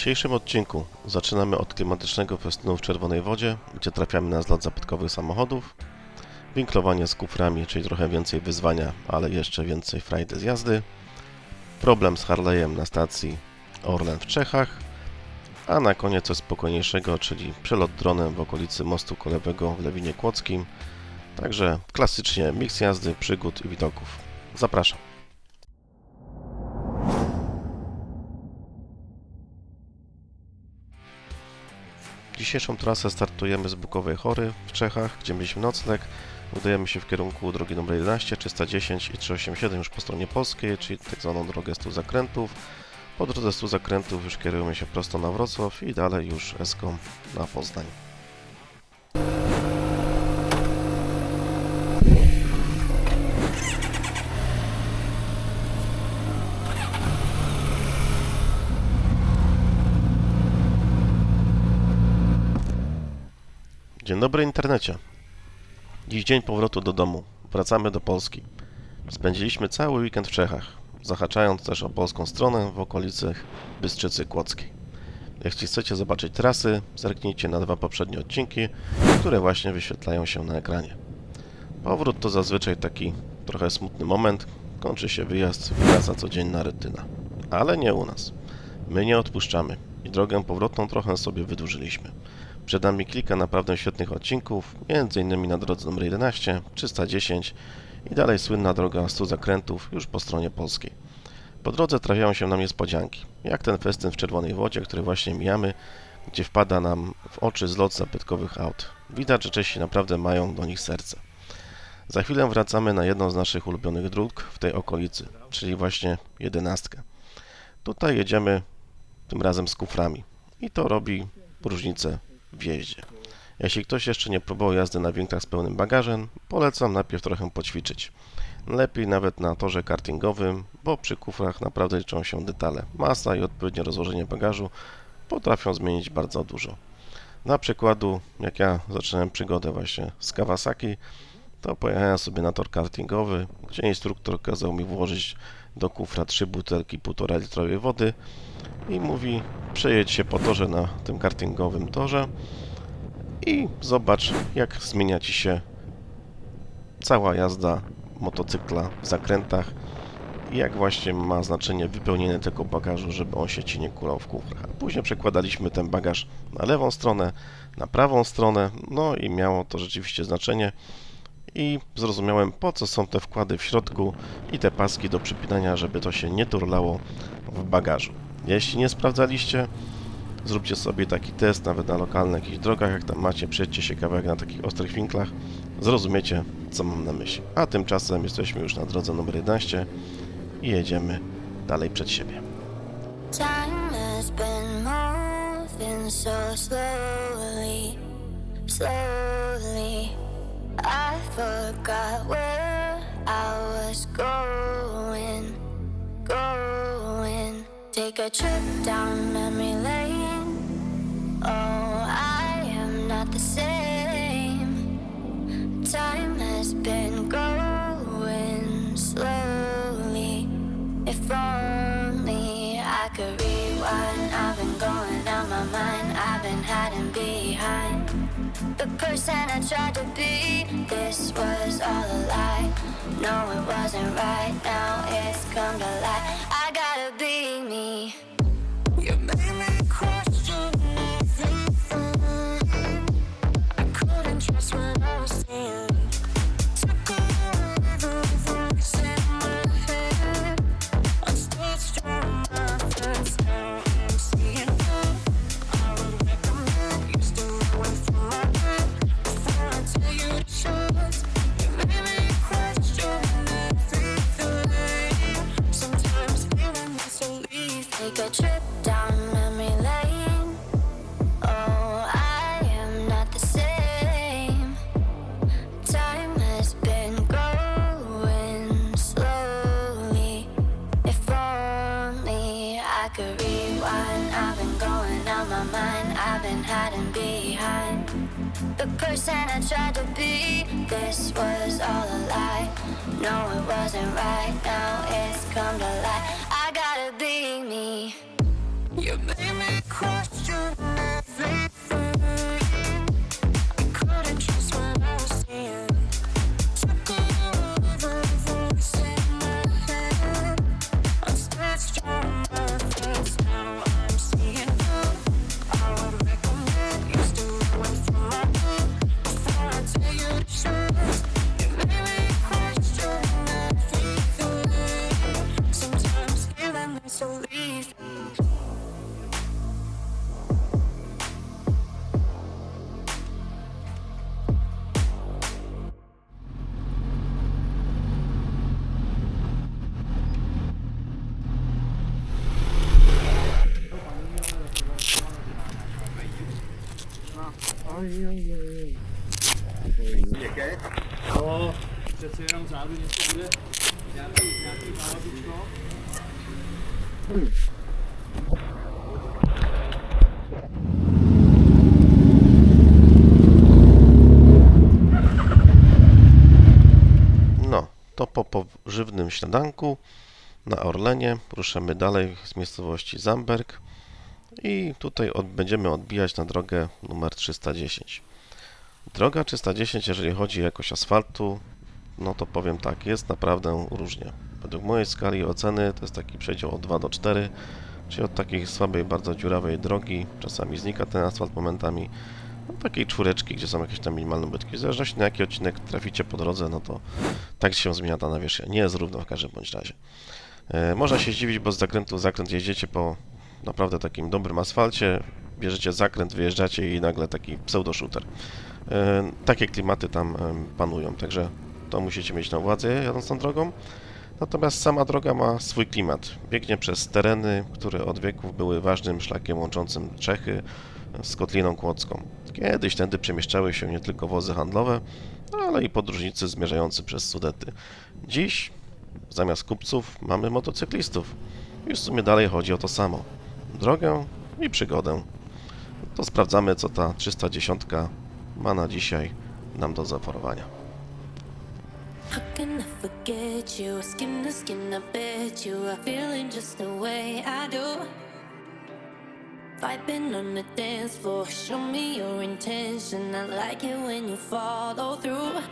dzisiejszym odcinku zaczynamy od klimatycznego festynu w Czerwonej Wodzie, gdzie trafiamy na zlot zabytkowych samochodów, winklowanie z kuframi, czyli trochę więcej wyzwania, ale jeszcze więcej frajdy z jazdy, problem z Harley'em na stacji Orlen w Czechach, a na koniec coś spokojniejszego, czyli przelot dronem w okolicy mostu kolejowego w Lewinie Kłodzkim. Także klasycznie miks jazdy, przygód i widoków. Zapraszam. Dzisiejszą trasę startujemy z Bukowej Hory w Czechach, gdzie mieliśmy nocleg. Udajemy się w kierunku drogi nr 11, 310 i 387 już po stronie polskiej, czyli tak zwaną drogę 100 zakrętów. Po drodze 100 zakrętów już kierujemy się prosto na Wrocław i dalej już Eską na Poznań. Dzień dobry internecie. Dziś dzień powrotu do domu. Wracamy do Polski. Spędziliśmy cały weekend w Czechach, zahaczając też o polską stronę w okolicy Bystrzycy Kłodzkiej. Jeśli chcecie zobaczyć trasy, zerknijcie na dwa poprzednie odcinki, które właśnie wyświetlają się na ekranie. Powrót to zazwyczaj taki trochę smutny moment, kończy się wyjazd, wraca codzienna rutyna. Ale nie u nas. My nie odpuszczamy i drogę powrotną trochę sobie wydłużyliśmy. Przed nami kilka naprawdę świetnych odcinków, m.in. na drodze nr 11, 310 i dalej słynna droga 100 zakrętów już po stronie polskiej. Po drodze trafiają się nam niespodzianki, jak ten festyn w Czerwonej Wodzie, który właśnie mijamy, gdzie wpada nam w oczy zlot zabytkowych aut. Widać, że Czesi naprawdę mają do nich serce. Za chwilę wracamy na jedną z naszych ulubionych dróg w tej okolicy, czyli właśnie 11. Tutaj jedziemy tym razem z kuframi i to robi różnicę w jeździe. Jeśli ktoś jeszcze nie próbował jazdy na winklach z pełnym bagażem, polecam najpierw trochę poćwiczyć. Lepiej nawet na torze kartingowym, bo przy kufrach naprawdę liczą się detale. Masa i odpowiednie rozłożenie bagażu potrafią zmienić bardzo dużo. Na przykładu, jak ja zaczynałem przygodę właśnie z Kawasaki, to pojechałem sobie na tor kartingowy, gdzie instruktor kazał mi włożyć do kufra 3 butelki 1,5 litrowej wody i mówi: przejedź się po torze na tym kartingowym torze i zobacz, jak zmienia Ci się cała jazda motocykla w zakrętach i jak właśnie ma znaczenie wypełnienie tego bagażu, żeby on się Ci nie kulał w kufrach. Później przekładaliśmy ten bagaż na lewą stronę, na prawą stronę, no i miało to rzeczywiście znaczenie i zrozumiałem, po co są te wkłady w środku i te paski do przypinania, żeby to się nie turlało w bagażu. Jeśli nie sprawdzaliście, zróbcie sobie taki test, nawet na lokalnych jakichś drogach, jak tam macie, przejdźcie się kawałek na takich ostrych winklach, zrozumiecie, co mam na myśli. A tymczasem jesteśmy już na drodze nr 11 i jedziemy dalej przed siebie. Time has been moving so slowly, slowly. I forgot where I was going. Take a trip down memory lane. Oh, I am not the same. Time has been going slowly. If only I could rewind. I've been going out my mind. I've been hiding behind the person I tried to be. This was all a lie. No, it wasn't right. Now it's come to light. I gotta be me. You made me question everything. I couldn't trust what I was saying. Took away the voice in my head. On stage strong, my first time seeing you. I would recommend you stay away from my bed before I tell you the truth. You made me question everything. Sometimes feeling is so leave. Take a trip down memory lane. Oh, I am not the same. Time has been going slowly. If only I could rewind. I've been going out my mind. I've been hiding behind the person I tried to be. This was all a lie. No, it wasn't right. Now it's come to light. I gotta be me. You made me cry. No, to po pożywnym śniadanku na Orlenie ruszamy dalej z miejscowości Zamberg i tutaj będziemy odbijać na drogę numer 310. Droga 310, jeżeli chodzi o jakość asfaltu, no to powiem tak, jest naprawdę różnie. Według mojej skali oceny to jest taki przedział od 2 do 4, czyli od takiej słabej, bardzo dziurawej drogi, czasami znika ten asfalt momentami, do takiej czwóreczki, gdzie są jakieś tam minimalne ubytki. W zależności na jaki odcinek traficie po drodze, no to tak się zmienia ta nawierzchnia. Nie jest równo w każdym bądź razie. Można się zdziwić, bo z zakrętu w zakręt jeździcie po naprawdę takim dobrym asfalcie, bierzecie zakręt, wyjeżdżacie i nagle taki pseudo-shooter. Takie klimaty tam panują, także to musicie mieć na uwadze jadąc tą drogą. Natomiast sama droga ma swój klimat. Biegnie przez tereny, które od wieków były ważnym szlakiem łączącym Czechy z Kotliną Kłodzką. Kiedyś tędy przemieszczały się nie tylko wozy handlowe, ale i podróżnicy zmierzający przez Sudety. Dziś zamiast kupców mamy motocyklistów. I w sumie dalej chodzi o to samo. Drogę i przygodę. To sprawdzamy, co ta 310 ma na dzisiaj nam do zaoferowania. How can I forget you? Skin to skin, I bet you are feeling just the way I do. Vibing on the dance floor, show me your intention. I like it when you follow through.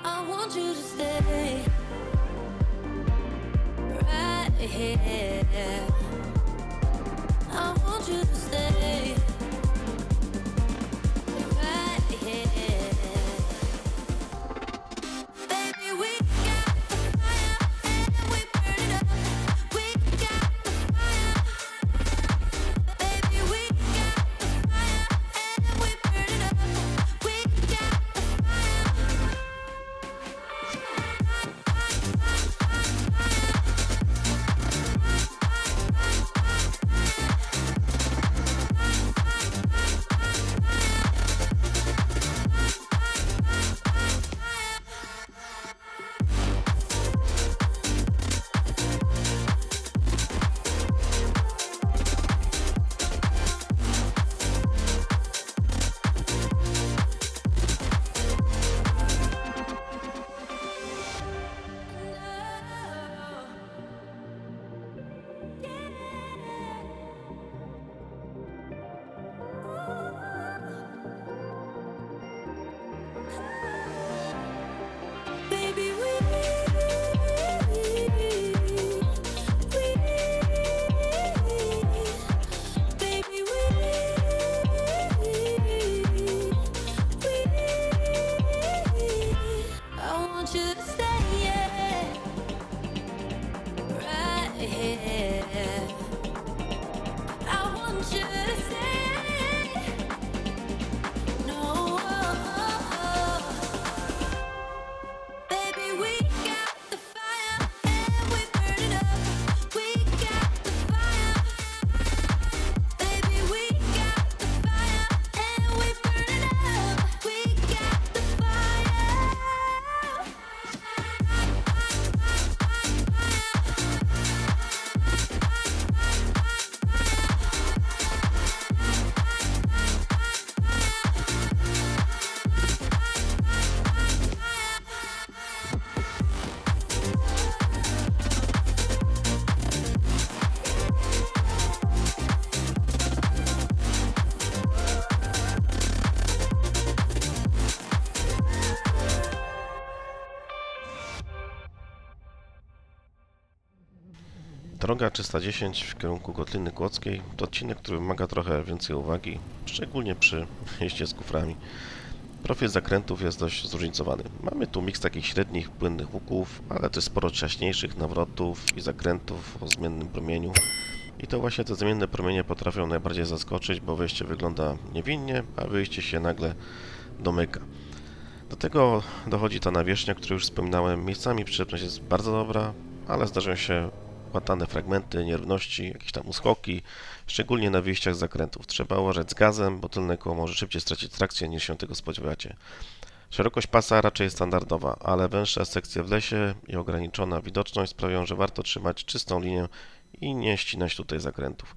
I want you to stay right here. I want you to stay right here. Baby, we got the fire and we burn it up. We got the fire. Baby, we got the fire and we burn it up. We got the fire. Baby, I want you to stay, yeah, right here. I want you to stay. No, baby, we got the fire and we burn it up. We got the fire. Baby, we got the fire and we burn it up. We got the fire. Droga 310 w kierunku Kotliny Kłodzkiej to odcinek, który wymaga trochę więcej uwagi, szczególnie przy jeździe z kuframi. Profil zakrętów jest dość zróżnicowany. Mamy tu miks takich średnich, płynnych łuków, ale też sporo ciaśniejszych nawrotów i zakrętów o zmiennym promieniu. I to właśnie te zmienne promienie potrafią najbardziej zaskoczyć, bo wejście wygląda niewinnie, a wyjście się nagle domyka. Do tego dochodzi ta nawierzchnia, o której już wspominałem. Miejscami przyczepność jest bardzo dobra, ale zdarzają się łatane fragmenty, nierówności, jakieś tam uskoki, szczególnie na wyjściach z zakrętów. Trzeba uważać z gazem, bo tylne koło może szybciej stracić trakcję niż się tego spodziewacie. Szerokość pasa raczej standardowa, ale węższe sekcje w lesie i ograniczona widoczność sprawiają, że warto trzymać czystą linię i nie ścinać tutaj zakrętów.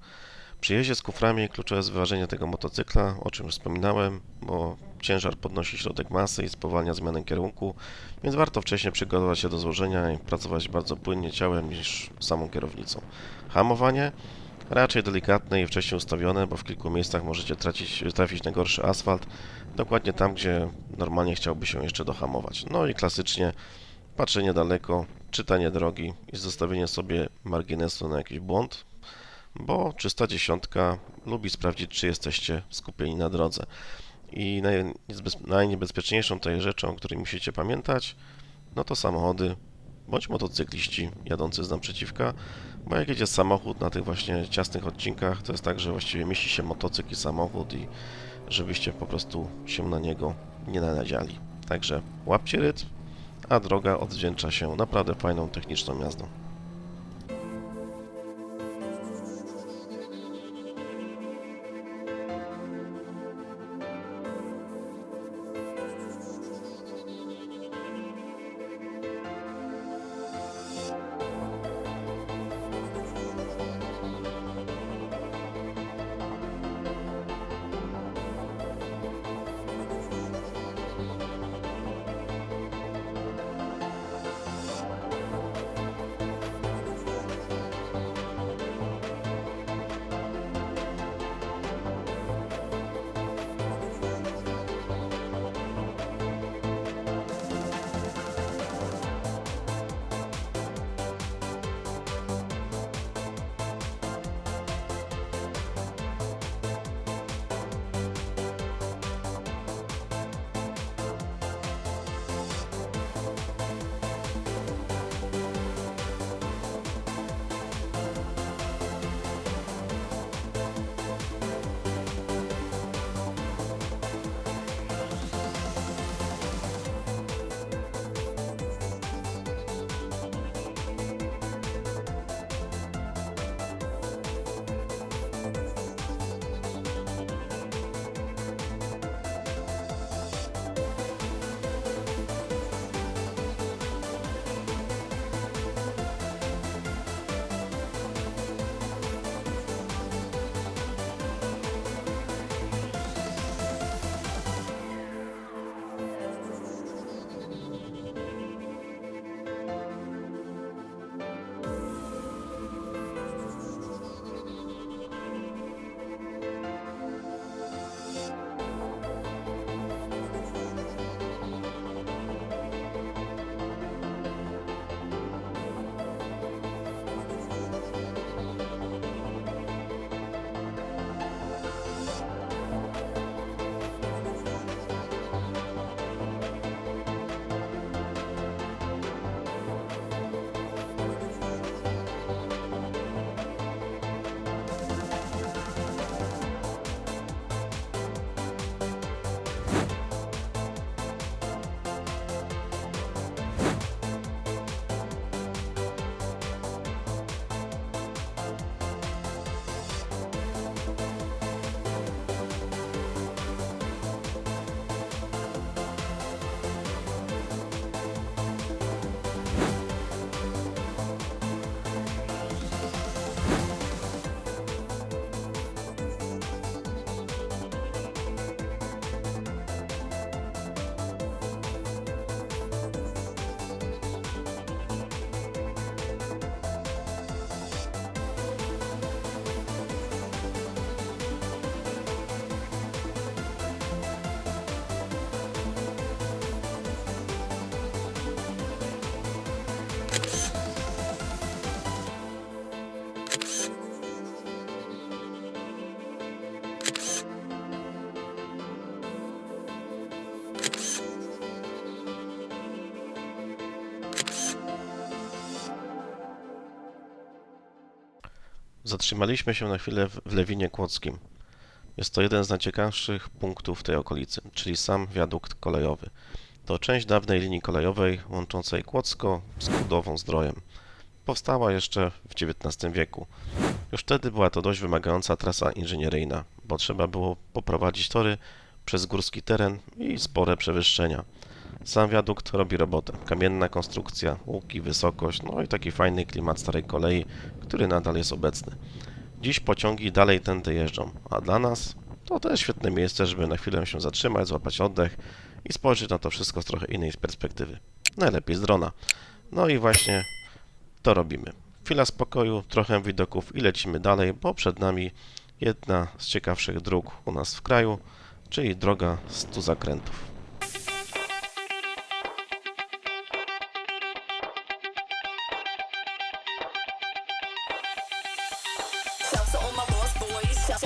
Przy jeździe z kuframi kluczowe jest wyważenie tego motocykla, o czym już wspominałem, bo ciężar podnosi środek masy i spowalnia zmianę kierunku, więc warto wcześniej przygotować się do złożenia i pracować bardzo płynnie ciałem niż samą kierownicą. Hamowanie raczej delikatne i wcześniej ustawione, bo w kilku miejscach możecie trafić na gorszy asfalt, dokładnie tam, gdzie normalnie chciałby się jeszcze dohamować. No i klasycznie patrzenie daleko, czytanie drogi i zostawienie sobie marginesu na jakiś błąd, bo 310 lubi sprawdzić, czy jesteście skupieni na drodze. I najniebezpieczniejszą tej rzeczą, o której musicie pamiętać, no to samochody bądź motocykliści jadący z naprzeciwka, bo jak jedzie samochód na tych właśnie ciasnych odcinkach, to jest tak, że właściwie mieści się motocykl i samochód i żebyście po prostu się na niego nie nadziali. Także łapcie rytm, a droga odwdzięcza się naprawdę fajną techniczną jazdą. Zatrzymaliśmy się na chwilę w Lewinie Kłodzkim. Jest to jeden z najciekawszych punktów tej okolicy, czyli sam wiadukt kolejowy. To część dawnej linii kolejowej łączącej Kłodzko z Kłudową-Zdrojem. Powstała jeszcze w XIX wieku. Już wtedy była to dość wymagająca trasa inżynieryjna, bo trzeba było poprowadzić tory przez górski teren i spore przewyższenia. Sam wiadukt robi robotę. Kamienna konstrukcja, łuki, wysokość, no i taki fajny klimat starej kolei, który nadal jest obecny. Dziś pociągi dalej tędy jeżdżą, a dla nas to też świetne miejsce, żeby na chwilę się zatrzymać, złapać oddech i spojrzeć na to wszystko z trochę innej perspektywy. Najlepiej z drona. No i właśnie to robimy. Chwila spokoju, trochę widoków i lecimy dalej, bo przed nami jedna z ciekawszych dróg u nas w kraju, czyli droga 100 zakrętów. Shout to all my lost boys. Shout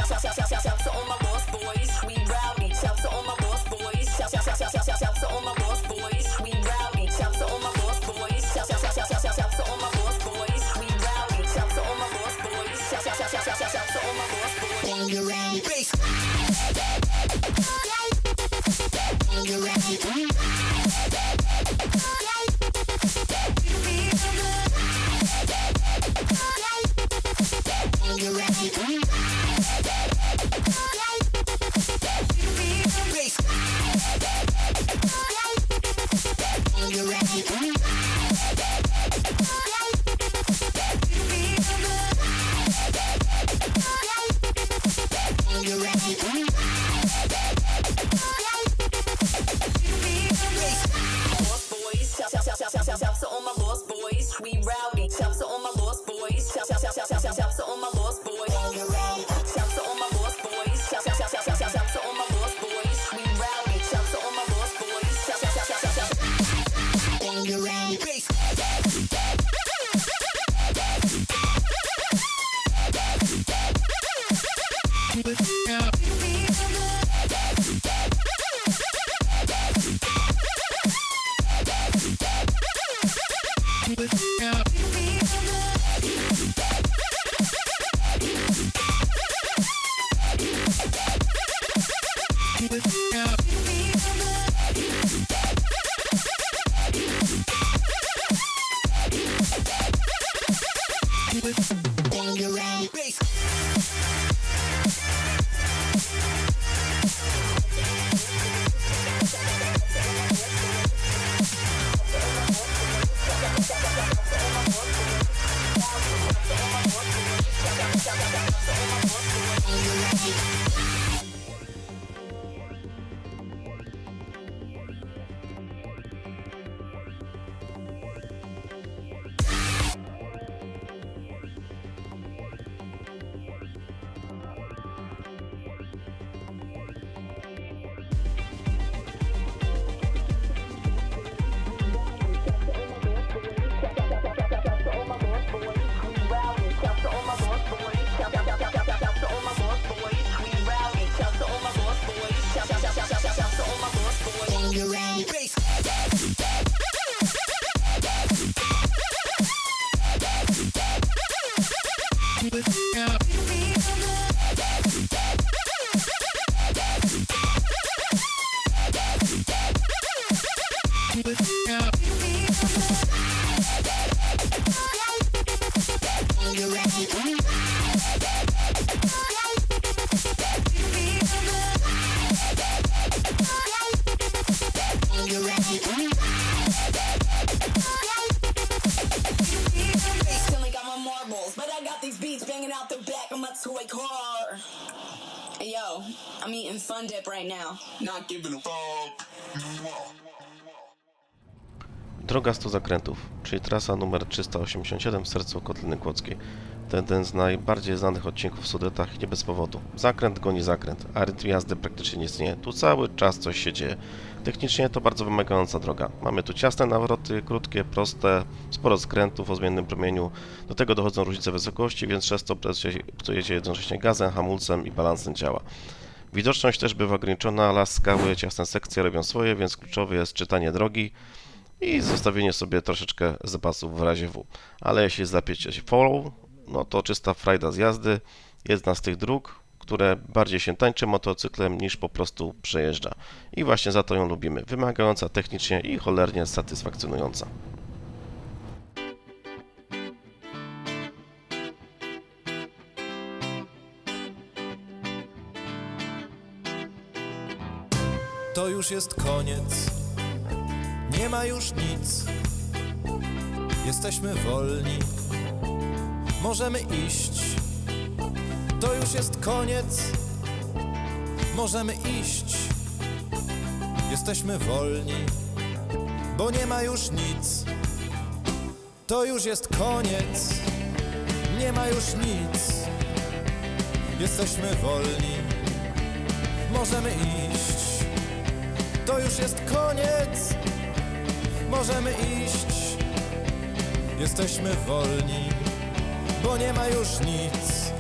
to all my lost boys. We rowdy. Shout to all my lost boys. Shout to all my lost boys. We rowdy. Shout to all my lost boys. Shout to all my lost boys. We rowdy. Shout to all my lost boys. Shout to all my lost boys. When you're ready, bass. When you're ready, when you're ready. Shout to all my lost boys, we rowdy. Shout to all my lost boys. Shout to all my lost boys. Shout to all my lost boys. Shout to all my lost boys, we rowdy. Shout to all my lost boys. Shout. When you're ready, bass. When you're ready, bass. Hey yo, I'm eating Fun Dip right now. Not giving a fuck. Droga 100 zakrętów, czyli trasa numer 387 w sercu Kotliny Kłodzkiej. To jeden z najbardziej znanych odcinków w Sudetach, nie bez powodu. Zakręt goni zakręt, a rytm jazdy praktycznie nie istnieje. Tu cały czas coś się dzieje. Technicznie to bardzo wymagająca droga. Mamy tu ciasne nawroty, krótkie, proste, sporo skrętów o zmiennym promieniu. Do tego dochodzą różnice wysokości, więc często pracujecie jednocześnie gazem, hamulcem i balansem ciała. Widoczność też bywa ograniczona, las, skały, ciasne sekcje robią swoje, więc kluczowe jest czytanie drogi i zostawienie sobie troszeczkę zapasów w razie W. Ale jeśli złapiecie się follow, no to czysta frajda z jazdy. Jedna z tych dróg, które bardziej się tańczy motocyklem niż po prostu przejeżdża. I właśnie za to ją lubimy. Wymagająca technicznie i cholernie satysfakcjonująca. To już jest koniec, nie ma już nic. Jesteśmy wolni, możemy iść. To już jest koniec, możemy iść. Jesteśmy wolni, bo nie ma już nic. To już jest koniec, nie ma już nic. Jesteśmy wolni, możemy iść. To już jest koniec, możemy iść. Jesteśmy wolni, bo nie ma już nic.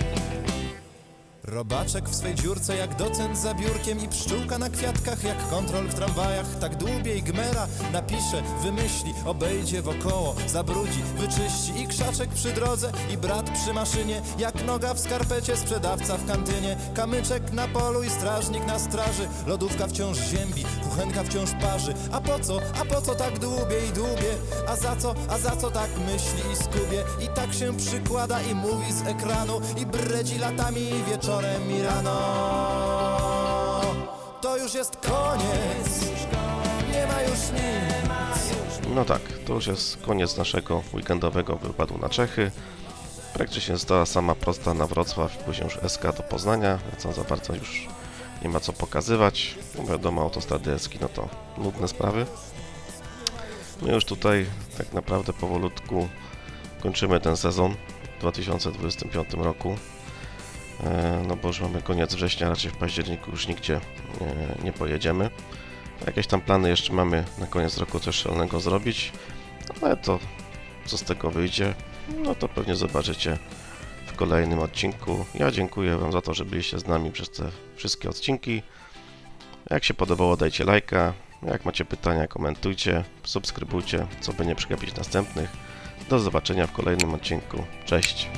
Robaczek w swej dziurce jak docent za biurkiem i pszczółka na kwiatkach jak kontrol w tramwajach. Tak dłubie i gmera napisze, wymyśli, obejdzie wokoło, zabrudzi, wyczyści i krzaczek przy drodze i brat przy maszynie. Jak noga w skarpecie, sprzedawca w kantynie. Kamyczek na polu i strażnik na straży. Lodówka wciąż ziębi, kuchenka wciąż parzy. A po co tak dłubie i dłubie? A za co tak myśli i skubie? I tak się przykłada i mówi z ekranu i bredzi latami i wieczorem i rano. To już jest koniec, nie ma już nic. No tak, to już jest koniec naszego weekendowego wypadu na Czechy. Praktycznie została sama prosta na Wrocław, później już SK do Poznania, więc tam za bardzo już nie ma co pokazywać. No wiadomo, autostrady SK, no to nudne sprawy. My już tutaj tak naprawdę powolutku kończymy ten sezon w 2025 roku. No bo już mamy koniec września, raczej w październiku już nigdzie nie pojedziemy. Jakieś tam plany jeszcze mamy na koniec roku coś szalonego zrobić, ale to co z tego wyjdzie, no to pewnie zobaczycie w kolejnym odcinku. Ja dziękuję Wam za to, że byliście z nami przez te wszystkie odcinki. Jak się podobało, dajcie lajka, jak macie pytania, komentujcie, subskrybujcie, co by nie przegapić następnych. Do zobaczenia w kolejnym odcinku. Cześć!